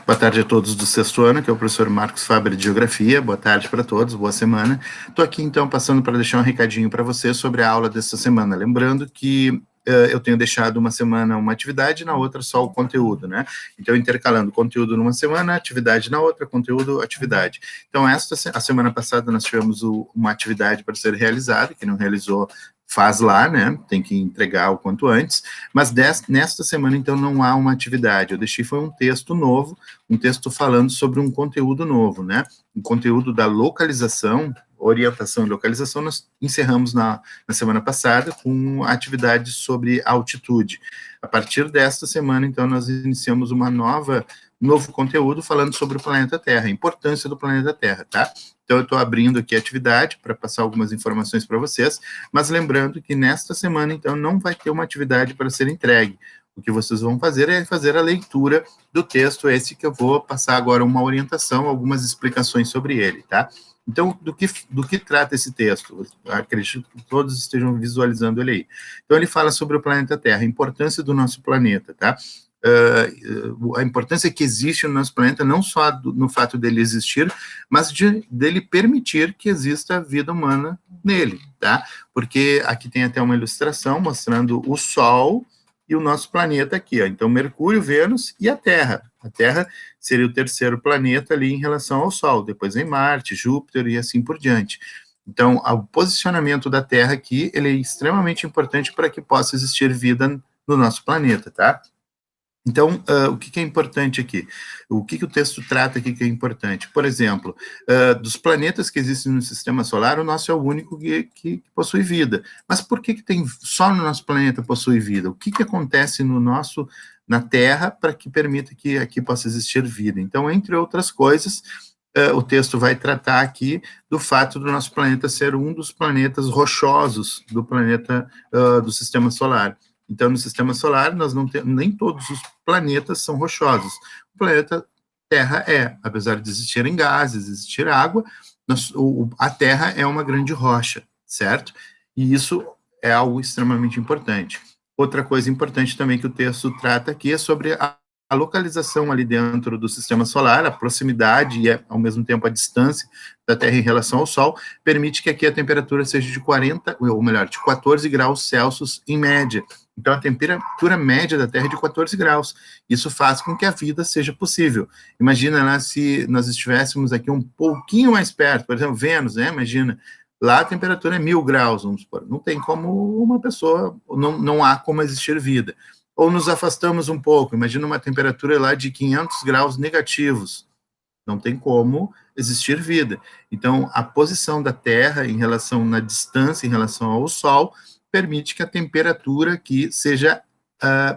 Boa tarde a todos do sexto ano, que é o professor Marcos Faber de Geografia. Boa tarde para todos, boa semana. Estou aqui, então, passando para deixar um recadinho para você sobre a aula dessa semana. Lembrando que eu tenho deixado uma semana uma atividade, na outra só o conteúdo, né? Então, intercalando conteúdo numa semana, atividade na outra, conteúdo, atividade. Então, a semana passada nós tivemos uma atividade para ser realizada, que não realizou, faz lá, né, tem que entregar o quanto antes, mas nesta semana, então, não há uma atividade. Eu deixei, foi um texto novo, um texto falando sobre um conteúdo novo, né, um conteúdo da localização, orientação e localização, nós encerramos na semana passada com atividades sobre altitude. A partir desta semana, então, nós iniciamos novo conteúdo falando sobre o planeta Terra, a importância do planeta Terra, tá? Então, eu estou abrindo aqui a atividade para passar algumas informações para vocês, mas lembrando que nesta semana, então, não vai ter uma atividade para ser entregue. O que vocês vão fazer é fazer a leitura do texto, esse que eu vou passar agora uma orientação, algumas explicações sobre ele, tá? Então, do que trata esse texto? Eu acredito que todos estejam visualizando ele aí. Então, ele fala sobre o planeta Terra, a importância do nosso planeta, tá? A importância que existe no nosso planeta, não só no fato dele existir, mas dele permitir que exista vida humana nele, tá? Porque aqui tem até uma ilustração mostrando o Sol e o nosso planeta aqui, ó. Então, Mercúrio, Vênus e a Terra. A Terra seria o terceiro planeta ali em relação ao Sol, depois vem Marte, Júpiter e assim por diante. Então, o posicionamento da Terra aqui, ele é extremamente importante para que possa existir vida no nosso planeta, tá? Então, o que é importante aqui? O que o texto trata aqui que é importante? Por exemplo, dos planetas que existem no Sistema Solar, o nosso é o único que possui vida. Mas por que tem só no nosso planeta possui vida? O que acontece na Terra para que permita que aqui possa existir vida? Então, entre outras coisas, o texto vai tratar aqui do fato do nosso planeta ser um dos planetas rochosos do planeta do Sistema Solar. Então, no Sistema Solar, nós não temos, nem todos os planetas são rochosos. O planeta Terra apesar de existirem gases, existir água, a Terra é uma grande rocha, certo? E isso é algo extremamente importante. Outra coisa importante também que o texto trata aqui é sobre a localização ali dentro do Sistema Solar, a proximidade e, ao mesmo tempo, a distância da Terra em relação ao Sol, permite que aqui a temperatura seja de 14 graus Celsius em média. Então, a temperatura média da Terra é de 14 graus. Isso faz com que a vida seja possível. Imagina, né, se nós estivéssemos aqui um pouquinho mais perto, por exemplo, Vênus, né, imagina, lá a temperatura é 1000 graus, vamos supor. Não tem como uma pessoa, não há como existir vida. Ou nos afastamos um pouco, imagina uma temperatura lá de 500 graus negativos, não tem como existir vida. Então, a posição da Terra na distância em relação ao Sol, permite que a temperatura aqui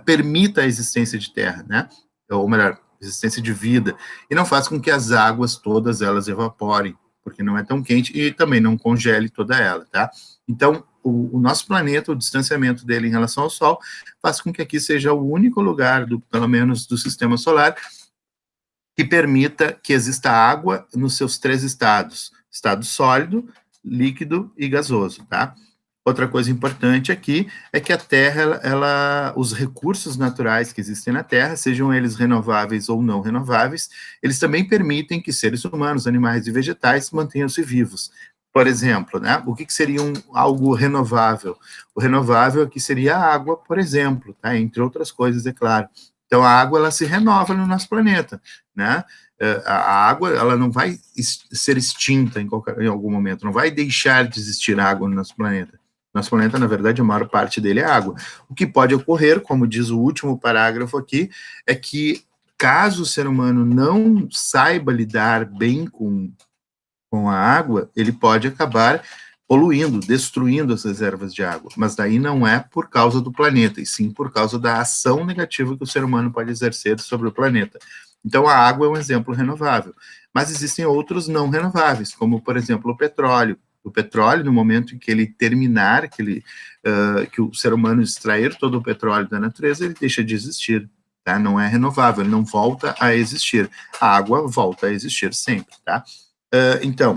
permita a existência de Terra, né? Ou melhor, existência de vida, e não faz com que as águas todas elas evaporem, porque não é tão quente, e também não congele toda ela, tá? Então, o nosso planeta, o distanciamento dele em relação ao Sol, faz com que aqui seja o único lugar, pelo menos do Sistema Solar, que permita que exista água nos seus 3 estados, estado sólido, líquido e gasoso, tá? Outra coisa importante aqui é que a Terra, os recursos naturais que existem na Terra, sejam eles renováveis ou não renováveis, eles também permitem que seres humanos, animais e vegetais mantenham-se vivos. Por exemplo, né, o que seria algo renovável? O renovável aqui seria a água, por exemplo, tá? Entre outras coisas, é claro. Então, a água, ela se renova no nosso planeta, né? A água, ela não vai ser extinta em algum momento, não vai deixar de existir água no nosso planeta. Nosso planeta, na verdade, a maior parte dele é água. O que pode ocorrer, como diz o último parágrafo aqui, é que caso o ser humano não saiba lidar bem com a água, ele pode acabar poluindo, destruindo as reservas de água. Mas daí não é por causa do planeta, e sim por causa da ação negativa que o ser humano pode exercer sobre o planeta. Então, a água é um exemplo renovável. Mas existem outros não renováveis, como, por exemplo, o petróleo. O petróleo, no momento em que ele terminar, que o ser humano extrair todo o petróleo da natureza, ele deixa de existir, tá? Não é renovável, ele não volta a existir. A água volta a existir sempre, tá? Então,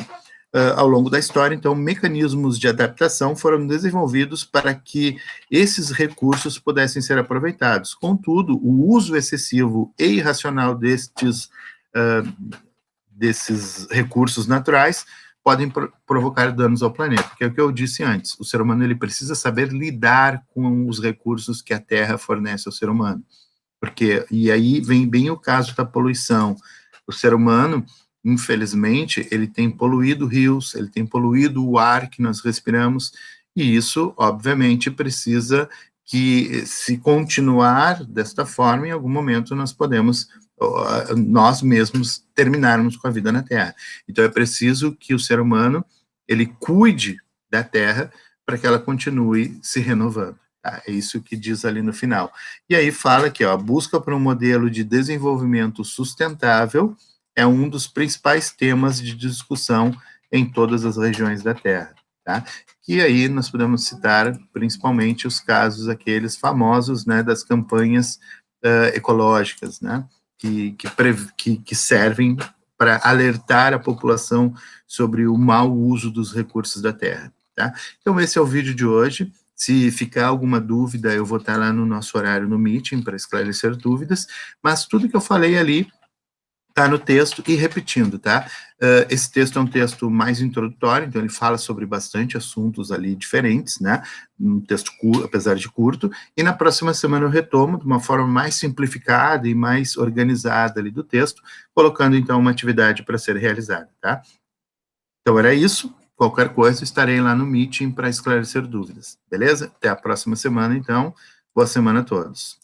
ao longo da história, então, mecanismos de adaptação foram desenvolvidos para que esses recursos pudessem ser aproveitados. Contudo, o uso excessivo e irracional desses recursos naturais podem provocar danos ao planeta, que é o que eu disse antes. O ser humano ele precisa saber lidar com os recursos que a Terra fornece ao ser humano. E aí vem bem o caso da poluição. O ser humano, infelizmente, ele tem poluído rios, ele tem poluído o ar que nós respiramos, e isso, obviamente, precisa que, se continuar desta forma, em algum momento nós podemos, nós mesmos, terminarmos com a vida na Terra. Então, é preciso que o ser humano, ele cuide da Terra para que ela continue se renovando. Tá? É isso que diz ali no final. E aí fala que a busca por um modelo de desenvolvimento sustentável é um dos principais temas de discussão em todas as regiões da Terra. Tá? E aí nós podemos citar principalmente os casos aqueles famosos, né, das campanhas ecológicas, né, que servem para alertar a população sobre o mau uso dos recursos da Terra. Tá? Então esse é o vídeo de hoje. Se ficar alguma dúvida, eu vou estar lá no nosso horário no Meeting para esclarecer dúvidas, mas tudo que eu falei ali está no texto e repetindo, tá? Esse texto é um texto mais introdutório, então ele fala sobre bastante assuntos ali diferentes, né? Um texto curto, apesar de curto, e na próxima semana eu retomo de uma forma mais simplificada e mais organizada ali do texto, colocando então uma atividade para ser realizada, tá? Então era isso. Qualquer coisa, estarei lá no Meeting para esclarecer dúvidas, beleza? Até a próxima semana, então. Boa semana a todos.